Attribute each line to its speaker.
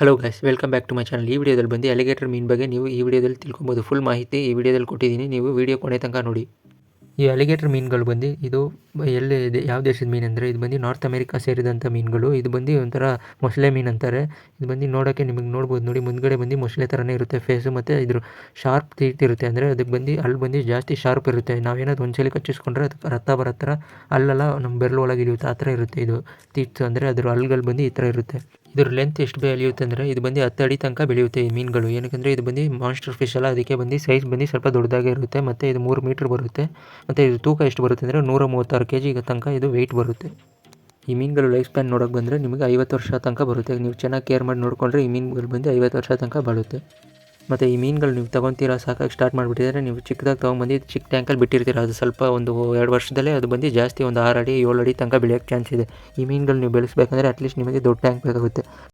Speaker 1: Hello guys, welcome back to my channel. ಈ ವಿಡಿಯೋದಲ್ಲಿ ಬಂದು ಅಲಿಗೇಟರ್ ಮೀನು ಬಗ್ಗೆ ನೀವು ಈ ವಿಡಿಯೋದಲ್ಲಿ ತಿಳ್ಕೊಬೋದು. ಫುಲ್ ಮಾಹಿತಿ ಈ ವಿಡಿಯೋದಲ್ಲಿ ಕೊಟ್ಟಿದ್ದೀನಿ, ನೀವು ವಿಡಿಯೋ ಕೊನೆ ತನಕ ನೋಡಿ. ಈ ಅಲಿಗೇಟರ್ ಮೀನುಗಳು ಬಂದು ಇದು ಎಲ್ಲಿ ಇದೆ, ಯಾವ ದೇಶದ ಮೀನು ಅಂದರೆ ಇದು ಬಂದು ನಾರ್ತ್ ಅಮೆರಿಕಾ ಸೇರಿದಂಥ ಮೀನುಗಳು. ಇದು ಬಂದು ಒಂಥರ ಮೊಸಳೆ ಮೀನು ಅಂತಾರೆ. ಇದು ಬಂದು ನೋಡೋಕ್ಕೆ ನಿಮಗೆ ನೋಡ್ಬೋದು ನೋಡಿ, ಮುಂದ್ಗಡೆ ಬಂದು ಮೊಸಳೆ ಥರನೇ ಇರುತ್ತೆ ಫೇಸು, ಮತ್ತು ಇದ್ರ ಶಾರ್ಪ್ ಟೀತ್ ಇರುತ್ತೆ. ಅಂದರೆ ಅದಕ್ಕೆ ಬಂದು ಅಲ್ಲಿ ಬಂದು ಜಾಸ್ತಿ ಶಾರ್ಪ್ ಇರುತ್ತೆ. ನಾವೇನಾದ್ರು ಒಂದ್ಸಲಿ ಕಚ್ಚಿಸ್ಕೊಂಡ್ರೆ ಅದಕ್ಕೆ ರಕ್ತ ಬರೋ ಥರ ಅಲ್ಲೆಲ್ಲ ನಮ್ಮ ಬೆರಳು ಒಳಗೆ ಇಳಿಯುತ್ತೆ, ಆ ಥರ ಇರುತ್ತೆ ಇದು ಟೀತ್. ಅಂದರೆ ಅದ್ರ ಹಲ್ಗಳು ಬಂದು ಈ ಥರ ಇರುತ್ತೆ. ಇದ್ರ ಲೆಂತ್ ಎಷ್ಟು ಬೆಳೆಯುತ್ತೆ ಅಂದರೆ ಇದು ಬಂದು 10 ಅಡಿ ತನಕ ಬೆಳೆಯುತ್ತೆ ಈ ಮೀನುಗಳು. ಏನಕ್ಕೆ ಇದು ಬಂದು ಮಾನ್ಸ್ಟರ್ ಫಿಶ್ ಅಲ್ಲ, ಅದಕ್ಕೆ ಬಂದು ಸೈಜ್ ಬಂದು ಸ್ವಲ್ಪ ದೊಡ್ಡದಾಗೇ ಇರುತ್ತೆ. ಮತ್ತು ಇದು 3 ಮೀಟ್ರ್ ಬರುತ್ತೆ. ಮತ್ತು ಇದು ತೂಕ ಎಷ್ಟು ಬರುತ್ತೆ ಅಂದರೆ 136 kg ತನಕ ಇದು ವೆಯ್ಟ್ ಬರುತ್ತೆ. ಈ ಮೀನುಗಳು ಲೈಫ್ ಸ್ಪ್ಯಾನ್ ನೋಡೋಕೆ ಬಂದರೆ ನಿಮಗೆ 50 ವರ್ಷ ತನಕ ಬರುತ್ತೆ. ನೀವು ಚೆನ್ನಾಗಿ ಕೇರ್ ಮಾಡಿ ನೋಡಿಕೊಂಡ್ರೆ ಈ ಮೀನುಗಳು ಬಂದು 50 ವರ್ಷ ತನಕ ಬಾಳುತ್ತೆ. ಮತ್ತು ಈ ಮೀನುಗಳು ನೀವು ತೊಗೊತೀರಾ ಸಾಕಾಗಿ ಸ್ಟಾರ್ಟ್ ಮಾಡಿಬಿಟ್ಟಿದ್ರೆ, ನೀವು ಚಿಕ್ಕದಾಗಿ ತೊಗೊಂಬಂದು ಚಿಕ್ಕ ಟ್ಯಾಂಕಲ್ಲಿ ಬಿಟ್ಟಿರ್ತೀರ. ಅದು ಸ್ವಲ್ಪ ಒಂದು 2 ವರ್ಷದಲ್ಲೇ ಅದು ಬಂದು ಜಾಸ್ತಿ ಒಂದು 6 ಅಡಿ 7 ಅಡಿ ತನಕ ಬೆಳೆಯೋಕ್ಕೆ ಚಾನ್ಸ್ ಇದೆ. ಈ ಮೀನುಗಳು ನೀವು ಬೆಳೆಸಬೇಕಂದ್ರೆ ಅಟ್ಲೀಸ್ಟ್ ನಿಮಗೆ ದೊಡ್ಡ ಟ್ಯಾಂಕ್ ಬೇಕಾಗುತ್ತೆ.